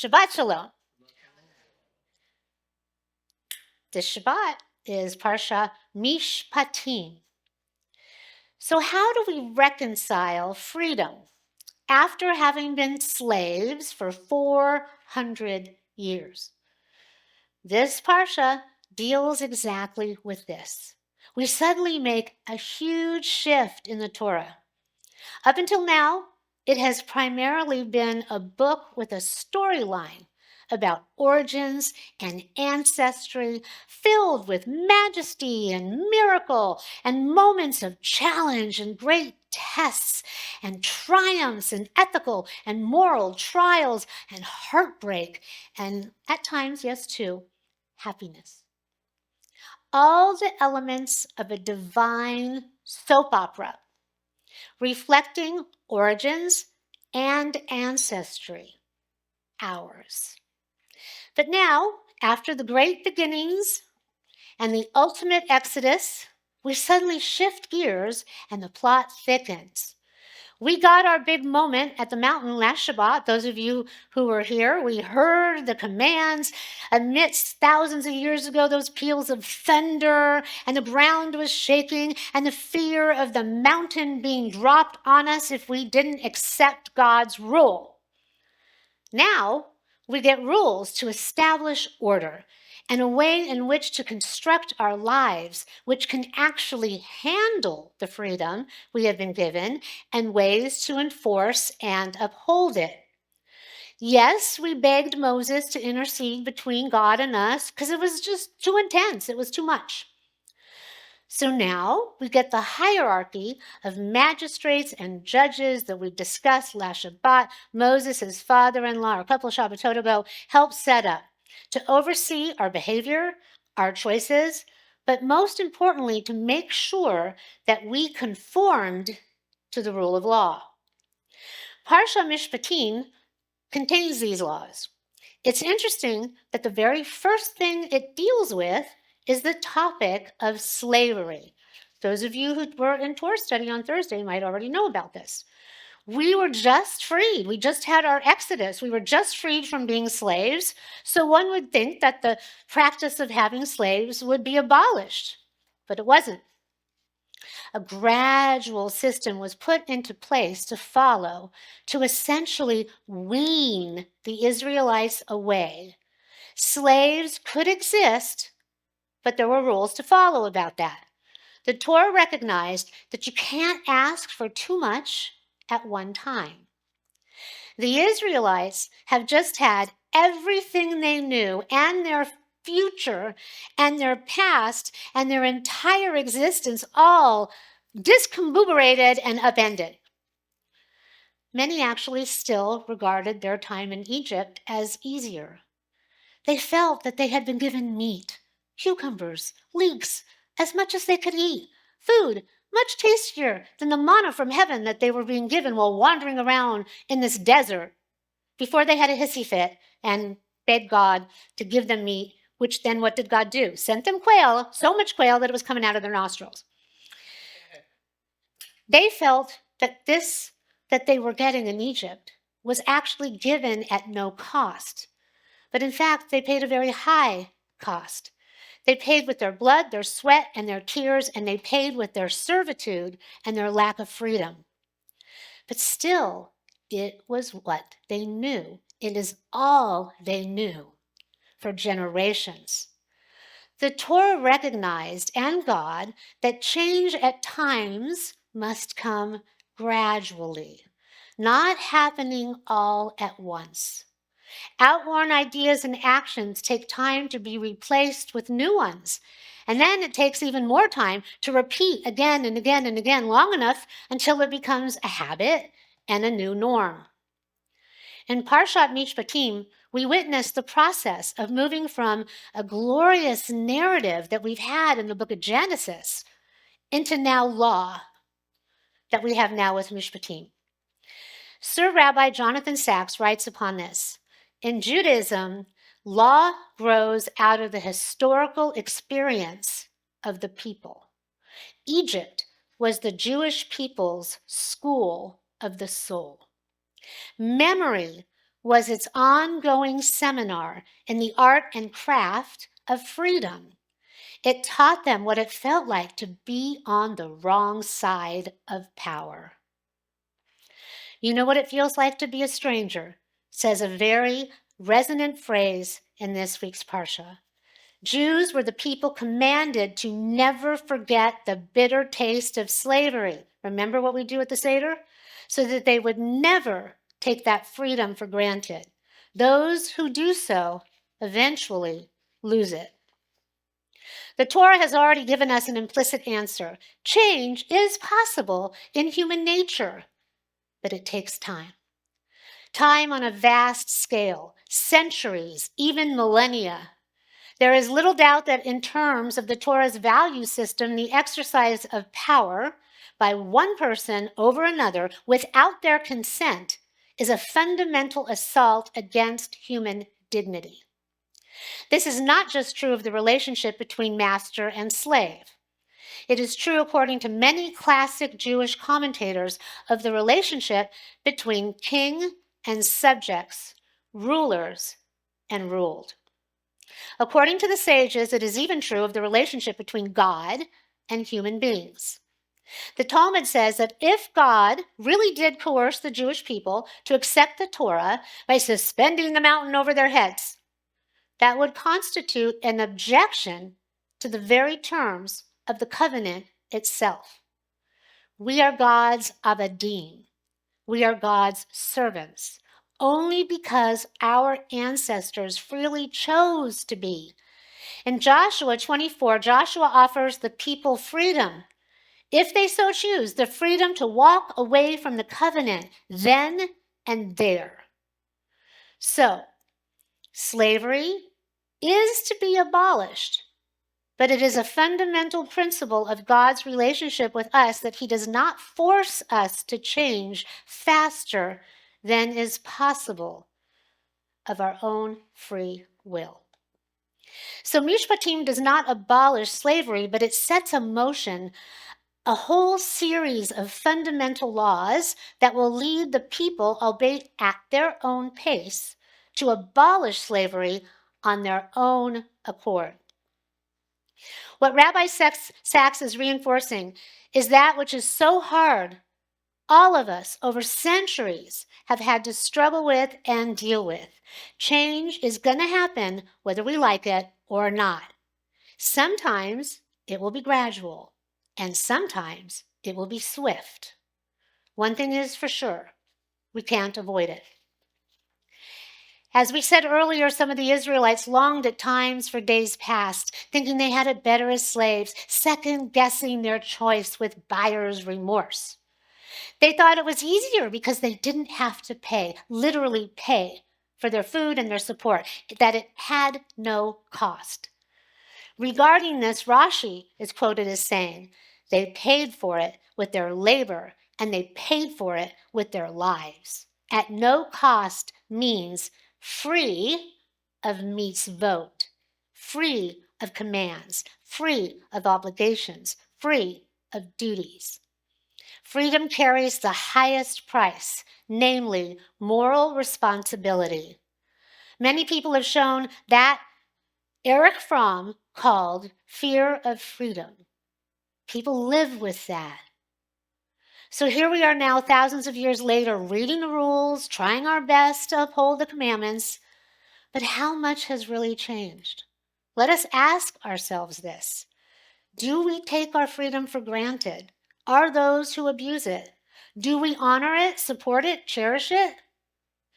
Shabbat Shalom. The Shabbat is Parsha Mishpatim. So how do we reconcile freedom after having been slaves for 400 years? This Parsha deals exactly with this. We suddenly make a huge shift in the Torah. Up until now, it has primarily been a book with a storyline about origins and ancestry filled with majesty and miracle and moments of challenge and great tests and triumphs and ethical and moral trials and heartbreak and at times, yes, too, happiness. All the elements of a divine soap opera reflecting origins and ancestry, ours. But now, after the great beginnings and the ultimate exodus, we suddenly shift gears and the plot thickens. We got our big moment at the mountain last Shabbat. Those of you who were here, we heard the commands amidst thousands of years ago, those peals of thunder, and the ground was shaking, and the fear of the mountain being dropped on us if we didn't accept God's rule. Now, we get rules to establish order and a way in which to construct our lives, which can actually handle the freedom we have been given, and ways to enforce and uphold it. Yes, we begged Moses to intercede between God and us because it was just too intense. It was too much. So now we get the hierarchy of magistrates and judges that we discussed last Shabbat. Moses, his father-in-law, a couple of Shabbatot ago, helped set up to oversee our behavior, our choices, but most importantly, to make sure that we conformed to the rule of law. Parsha Mishpatim contains these laws. It's interesting that the very first thing it deals with is the topic of slavery. Those of you who were in Torah study on Thursday might already know about this. We were just freed. We just had our exodus. We were just freed from being slaves. So one would think that the practice of having slaves would be abolished, but it wasn't. A gradual system was put into place to follow, to essentially wean the Israelites away. Slaves could exist, but there were rules to follow about that. The Torah recognized that you can't ask for too much at one time. The Israelites have just had everything they knew and their future and their past and their entire existence all discombobulated and upended. Many actually still regarded their time in Egypt as easier. They felt that they had been given meat, cucumbers, leeks, as much as they could eat, food much tastier than the manna from heaven that they were being given while wandering around in this desert before they had a hissy fit and begged God to give them meat, which then what did God do? Sent them quail, so much quail that it was coming out of their nostrils. They felt that this that they were getting in Egypt was actually given at no cost. But in fact, they paid a very high cost. They paid with their blood, their sweat, and their tears, and they paid with their servitude and their lack of freedom. But still, it was what they knew. It is all they knew for generations. The Torah recognized, and God, that change at times must come gradually, not happening all at once. Outworn ideas and actions take time to be replaced with new ones. And then it takes even more time to repeat again and again and again, long enough until it becomes a habit and a new norm. In Parshat Mishpatim, we witness the process of moving from a glorious narrative that we've had in the book of Genesis into now law that we have now with Mishpatim. Sir Rabbi Jonathan Sacks writes upon this. In Judaism, law grows out of the historical experience of the people. Egypt was the Jewish people's school of the soul. Memory was its ongoing seminar in the art and craft of freedom. It taught them what it felt like to be on the wrong side of power. You know what it feels like to be a stranger, says a very resonant phrase in this week's Parsha. Jews were the people commanded to never forget the bitter taste of slavery. Remember what we do at the Seder? So that they would never take that freedom for granted. Those who do so eventually lose it. The Torah has already given us an implicit answer. Change is possible in human nature, but it takes time. Time on a vast scale, centuries, even millennia. There is little doubt that in terms of the Torah's value system, the exercise of power by one person over another without their consent is a fundamental assault against human dignity. This is not just true of the relationship between master and slave. It is true, according to many classic Jewish commentators, of the relationship between king and subjects, rulers and ruled. According to the sages, it is even true of the relationship between God and human beings. The Talmud says that if God really did coerce the Jewish people to accept the Torah by suspending the mountain over their heads, that would constitute an objection to the very terms of the covenant itself. We are God's avadim. We are God's servants, only because our ancestors freely chose to be. In Joshua 24, Joshua offers the people freedom, if they so choose, the freedom to walk away from the covenant then and there. So, slavery is to be abolished, but it is a fundamental principle of God's relationship with us that he does not force us to change faster than is possible of our own free will. So Mishpatim does not abolish slavery, but it sets in motion a whole series of fundamental laws that will lead the people, albeit at their own pace, to abolish slavery on their own accord. What Rabbi Sachs is reinforcing is that which is so hard all of us over centuries have had to struggle with and deal with. Change is going to happen whether we like it or not. Sometimes it will be gradual, and sometimes it will be swift. One thing is for sure, we can't avoid it. As we said earlier, some of the Israelites longed at times for days past, thinking they had it better as slaves, second-guessing their choice with buyer's remorse. They thought it was easier because they didn't have to pay, literally pay, for their food and their support, that it had no cost. Regarding this, Rashi is quoted as saying, they paid for it with their labor and they paid for it with their lives. At no cost means free of mitzvot, free of commands, free of obligations, free of duties. Freedom carries the highest price, namely moral responsibility. Many people have shown that Erich Fromm called fear of freedom. People live with that. So here we are now, thousands of years later, reading the rules, trying our best to uphold the commandments, but how much has really changed? Let us ask ourselves this. Do we take our freedom for granted? Are those who abuse it? Do we honor it, support it, cherish it?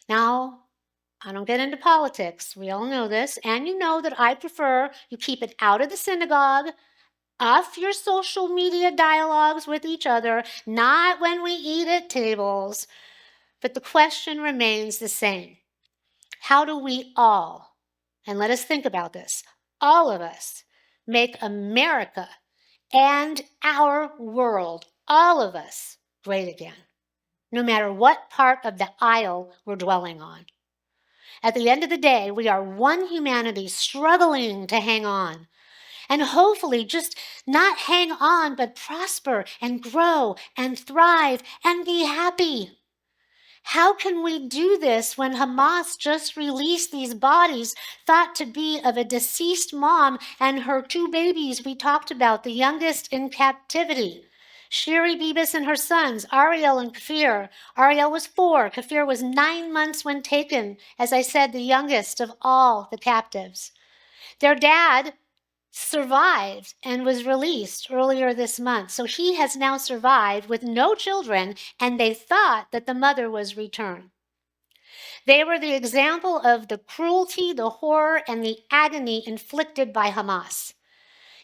Now, I don't get into politics. We all know this. And you know that I prefer you keep it out of the synagogue, off your social media dialogues with each other, not when we eat at tables. But the question remains the same. How do we all, and let us think about this, all of us, make America and our world, all of us, great again, no matter what part of the aisle we're dwelling on? At the end of the day, we are one humanity struggling to hang on, and hopefully just not hang on, but prosper and grow and thrive and be happy. How can we do this when Hamas just released these bodies thought to be of a deceased mom and her 2 babies we talked about, the youngest in captivity? Shiri Bibas and her sons, Ariel and Kafir. Ariel was 4. Kafir was 9 months when taken, as I said, the youngest of all the captives. Their dad survived and was released earlier this month. So he has now survived with no children, and they thought that the mother was returned. They were the example of the cruelty, the horror, and the agony inflicted by Hamas.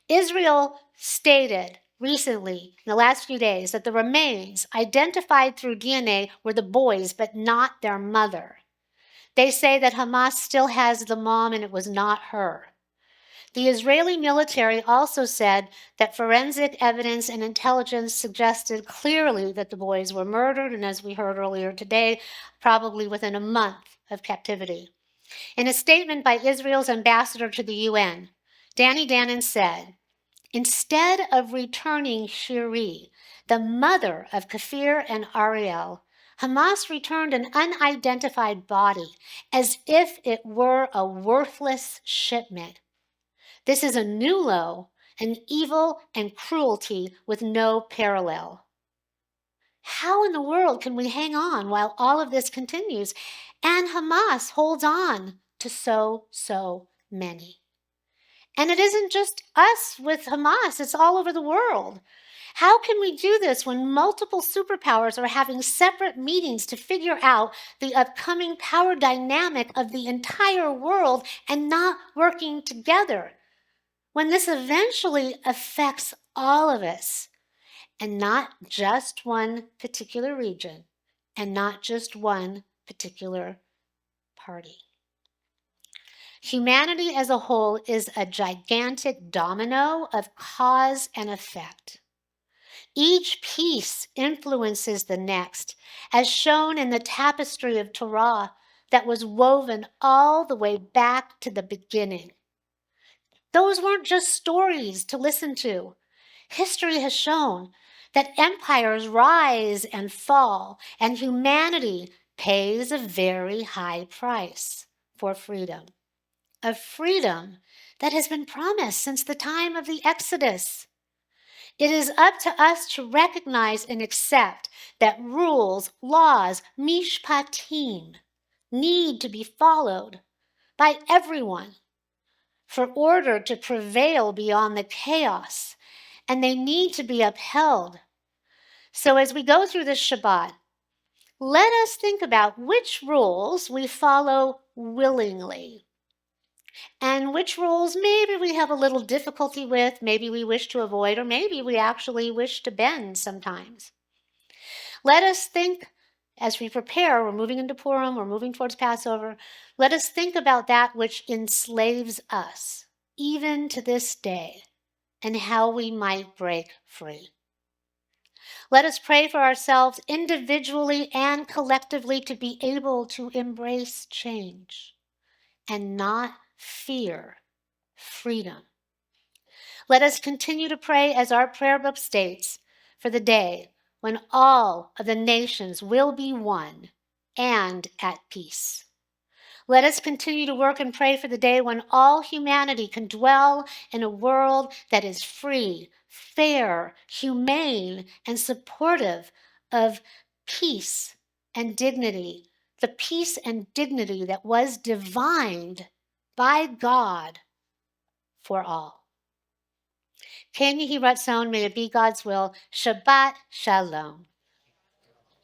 Israel stated recently, in the last few days, that the remains identified through DNA were the boys, but not their mother. They say that Hamas still has the mom and it was not her. The Israeli military also said that forensic evidence and intelligence suggested clearly that the boys were murdered, and as we heard earlier today, probably within a month of captivity. In a statement by Israel's ambassador to the UN, Danny Danon said, "Instead of returning Shiri, the mother of Kafir and Ariel, Hamas returned an unidentified body as if it were a worthless shipment. This is a new low, an evil and cruelty with no parallel." How in the world can we hang on while all of this continues and Hamas holds on to so many? And it isn't just us with Hamas, it's all over the world. How can we do this when multiple superpowers are having separate meetings to figure out the upcoming power dynamic of the entire world and not working together? When this eventually affects all of us, and not just one particular region, and not just one particular party. Humanity as a whole is a gigantic domino of cause and effect. Each piece influences the next, as shown in the tapestry of Torah that was woven all the way back to the beginning. Those weren't just stories to listen to. History has shown that empires rise and fall, and humanity pays a very high price for freedom. A freedom that has been promised since the time of the Exodus. It is up to us to recognize and accept that rules, laws, Mishpatim, need to be followed by everyone for order to prevail beyond the chaos, and they need to be upheld. So as we go through this Shabbat, let us think about which rules we follow willingly, and which rules maybe we have a little difficulty with, maybe we wish to avoid, or maybe we actually wish to bend sometimes. Let us think, as we prepare, we're moving into Purim, we're moving towards Passover, let us think about that which enslaves us, even to this day, and how we might break free. Let us pray for ourselves individually and collectively to be able to embrace change and not fear freedom. Let us continue to pray, as our prayer book states, for the day when all of the nations will be one and at peace. Let us continue to work and pray for the day when all humanity can dwell in a world that is free, fair, humane, and supportive of peace and dignity, the peace and dignity that was divined by God for all. Ken Yehi Ratzon, may it be God's will. Shabbat Shalom.